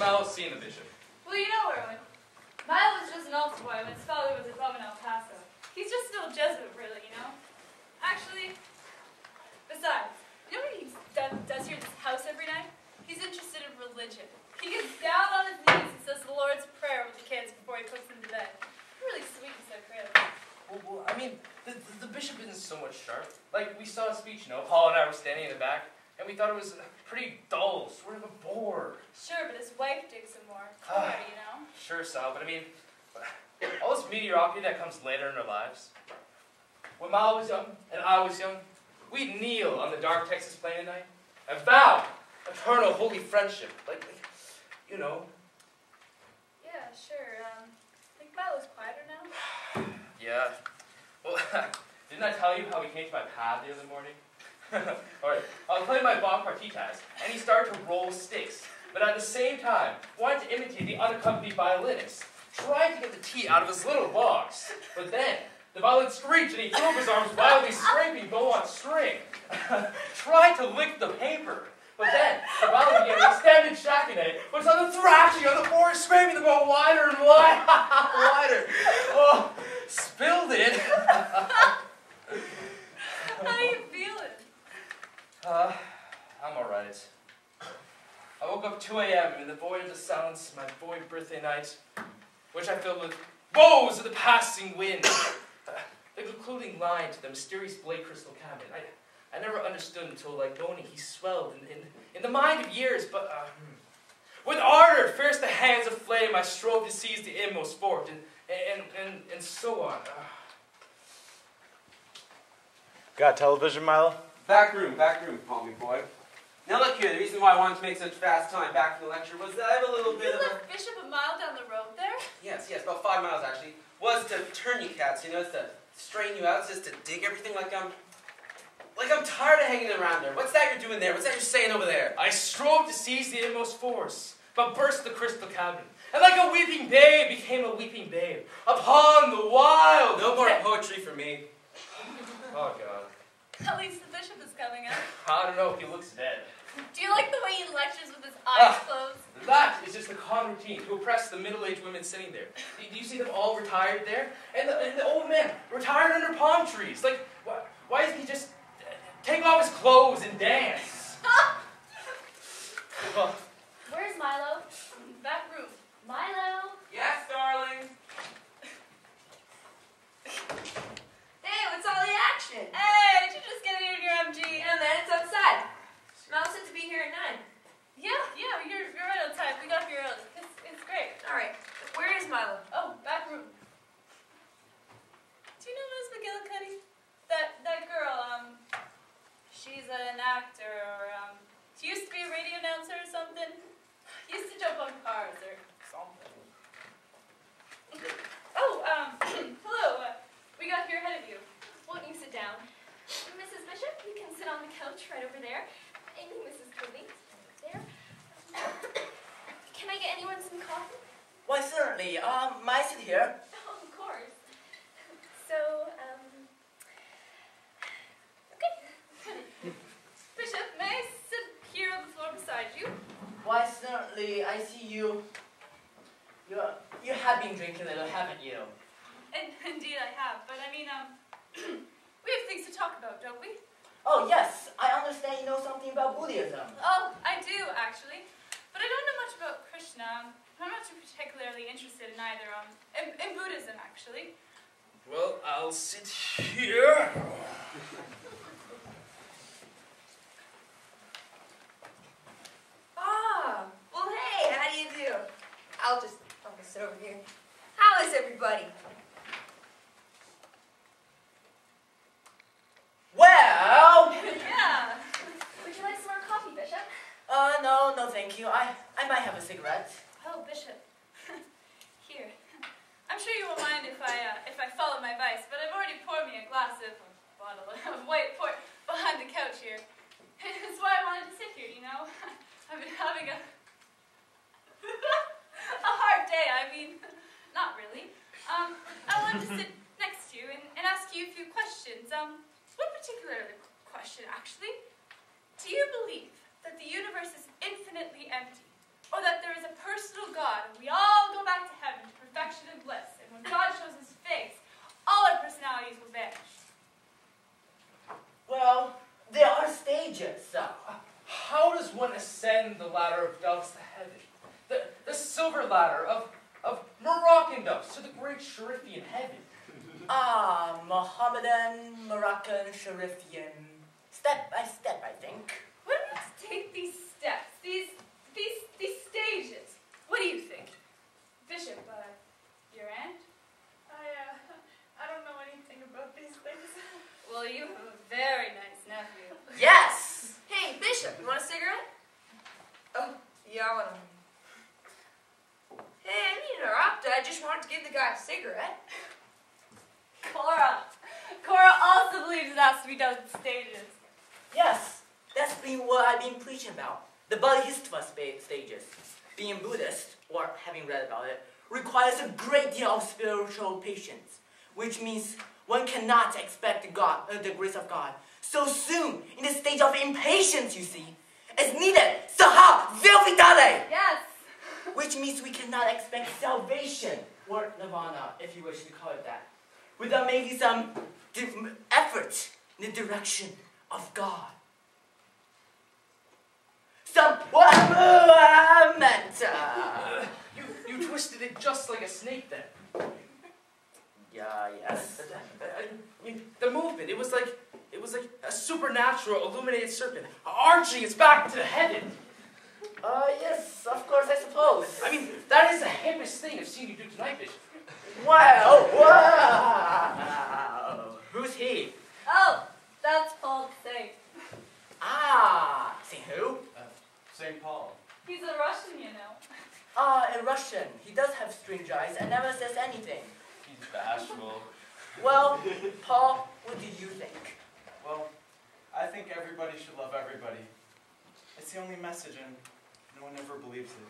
Milo seen the bishop? Well, you know, Erwin, Milo was just an altar boy when his father was a bum in El Paso. He's just still a Jesuit, really, you know? Actually, besides, you know what he does here at this house every night? He's interested in religion. He gets down on his knees and says the Lord's Prayer with the kids before he puts them to bed. Really sweet and so creative. Well, I mean, the bishop isn't so much sharp. Like, we saw a speech, you know, Paul and I were standing in the back, and we thought it was pretty dull, sort of a bore. Sure, but his wife digs him more. Color, you know? Sure, Sal, but I mean, all this mediocrity that comes later in our lives. When Milo was young, and I was young, we'd kneel on the dark Texas plain at night, and vow eternal holy friendship, like you know. Yeah, sure. I think Milo's quieter now. Yeah. Well, didn't I tell you how he came to my pad the other morning? Alright, I was playing my bon partitas, and he started to roll sticks, but at the same time, wanted to imitate the unaccompanied violinist, trying to get the tea out of his little box. But then, the violin screeched, and he threw up his arms wildly scraping bow on string, tried to lick the paper. But then, the violin began an extended shakinate, which on the thrashing on the floor, scraping the bow wider and wider. Oh, spilled it. How are you feeling? I'm alright. I woke up 2 a.m. in the void of the silence, my void birthday night, which I filled with woes of the passing wind. The concluding line to the mysterious Blake crystal cabinet. I never understood until, like Noni, he swelled in the mind of years, but with ardor, fierce the hands of flame, I strove to seize the inmost fort, and so on. Got television, Milo? Back room, Palmy boy. Now look here, the reason why I wanted to make such fast time back from the lecture was that I have a little bit You of left Bishop a mile down the road there? Yes, about 5 miles actually. Was to turn you cats, you know, it's to strain you out, just to dig everything like I'm tired of hanging around there. What's that you're doing there? What's that you're saying over there? I strove to seize the inmost force, but burst the crystal cabinet, and like a weeping babe became a weeping babe upon the wild. No more poetry for me. Oh God. At least the bishop is coming up. I don't know, he looks dead. Do you like the way he lectures with his eyes closed? That is just the common routine to oppress the middle-aged women sitting there. Do you see them all retired there? And the old men retired under palm trees. Like, why doesn't he just take off his clothes and dance? Well, Where's Milo? Back room. Milo? Yes, darling. Hey, what's all the action? Hey, did you just get in your MG? And then it's outside. Milo said to be here at 9. Yeah, you're right on time. We got here early. It's great. All right. Where is Milo? Oh, back room. Do you know Ms. McGillicuddy? That girl, she's an actor, or, she used to be a radio announcer or something. Used to jump on cars or something. Oh, hello. We got here ahead of you. Won't you sit down? Mrs. Bishop, you can sit on the couch right over there. Amy, Mrs. Cooley, there. Can I get anyone some coffee? Why, certainly. May I sit here? Oh, of course. So, okay. Bishop, may I sit here on the floor beside you? Why, certainly. I see you. You have been drinking a little, haven't you? Indeed I have, but I mean, we have things to talk about, don't we? Oh, yes. I understand you know something about Buddhism. Oh, I do, actually. But I don't know much about Krishna. I'm not too particularly interested in either, in Buddhism, actually. well, I'll sit here. Ah, well, hey, how do you do? I'll just sit over here. How is everybody? Well! Yeah. Would you like some more coffee, Bishop? No, thank you. I might have a cigarette. Oh, Bishop. Here. I'm sure you won't mind if I follow my advice, but I've already poured me a bottle of white port behind the couch here. It's why I wanted to sit here, you know? I've been having a hard day. I mean, not really. I wanted to sit next to you and ask you a few questions. One particular question, actually. Do you believe that the universe is infinitely empty, or that there is a person of doves to heaven. The silver ladder of Moroccan doves to the great Sharifian heaven. Ah, Mohammedan, Moroccan, Sharifian. Step by step, I think. What do we have to take these steps, these stages? What do you think? Bishop, your aunt? I don't know anything about these things. Well, you have a very nice nephew. Yes! Hey, Bishop, you want a cigarette? Oh, yeah, I want one. Hey, I didn't interrupt. I just wanted to give the guy a cigarette. Cora also believes it has to be done in stages. Yes, that's been what I've been preaching about. The Bodhisattva stages. Being Buddhist, or having read about it, requires a great deal of spiritual patience, which means one cannot expect the grace of God so soon in the stage of impatience, you see. It's needed. Saha Vilvidale! Yes. Which means we cannot expect salvation, or nirvana, if you wish to call it that, without making some effort in the direction of God. Some You twisted it just like a snake then. Yeah, yes. I mean, the movement, it was like a supernatural illuminated serpent arching its back to the heaven. Yes, of course, I suppose. I mean, that is the hippest thing I've seen you do tonight, Bishop. Wow! Who's he? Oh, that's Paul the Saint. Ah, Saint who? St. Paul. He's a Russian, you know. In Russian. He does have strange eyes and never says anything. He's bashful. Well, Paul, what do you think? Well, I think everybody should love everybody. It's the only message, and no one ever believes it.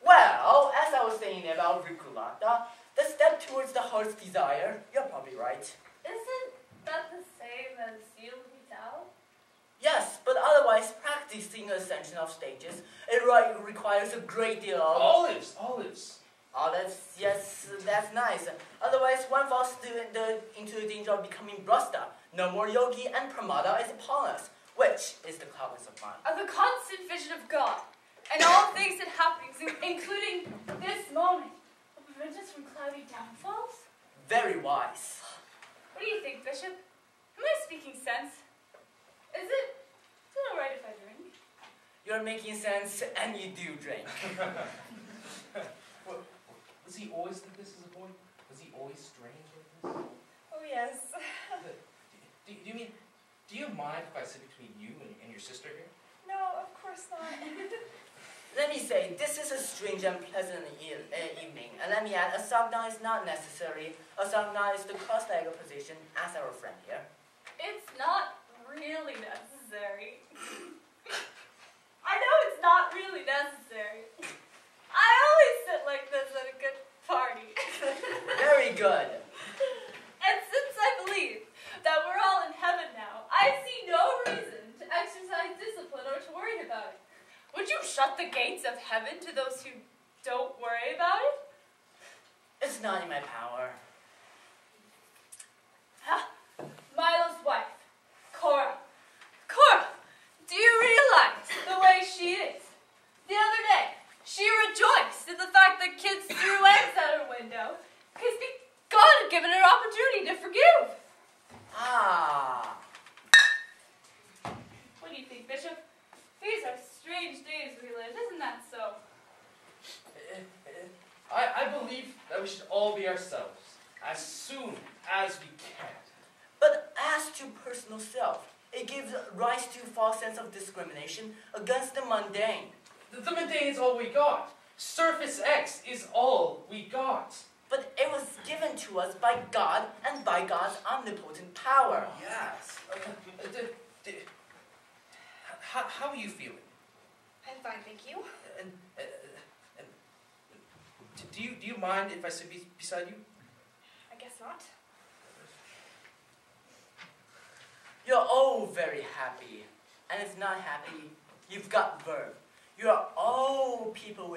Well, as I was saying about Riculata, the step towards the heart's desire, you're probably right. Isn't that the same as Seal Vital? Yes, but otherwise, practicing ascension of stages, it requires a great deal of... Olives. Olives, yes, that's nice. Otherwise, one falls into the danger of becoming brasta. No more yogi and pramada is upon us, which is the cloudless of mind. Of the constant vision of God, and all things and happenings, including this moment, will prevent us from cloudy downfalls? Very wise. What do you think, Bishop? Am I speaking sense? Is it alright if I drink? You're making sense, and you do drink. Was he always like this as a boy? Was he always strange like this? Oh, yes. Do you mind if I sit between you and your sister here? No, of course not. Let me say, this is a strange and pleasant evening, and let me add, a sagna is not necessary. A sagna is the cross-legged position, as our friend here. It's not really necessary. I know it's not really necessary. I always sit like this at a good party. Very good. And since I believe that we're all in heaven now, I see no reason to exercise discipline or to worry about it. Would you shut the gates of heaven to those who don't worry about it? It's not in my power. Milo's wife, Cora. Cora, do you realize the way she is? The other day, she rejoiced at the fact that kids threw eggs at her window because God had given her opportunity to forgive. Ah. What do you think, Bishop? These are strange days we live, isn't that so? I believe that we should all be ourselves as soon as we can. But as to personal self, it gives rise to a false sense of discrimination against the mundane. The mundane is all we got. Surface X is all we got. But it was given to us by God and by God's omnipotent power. Yes. How are you feeling? I'm fine, thank you. Do you mind if I sit beside you? I guess not. You're all very happy. And if not happy, you've got verb. You are all people with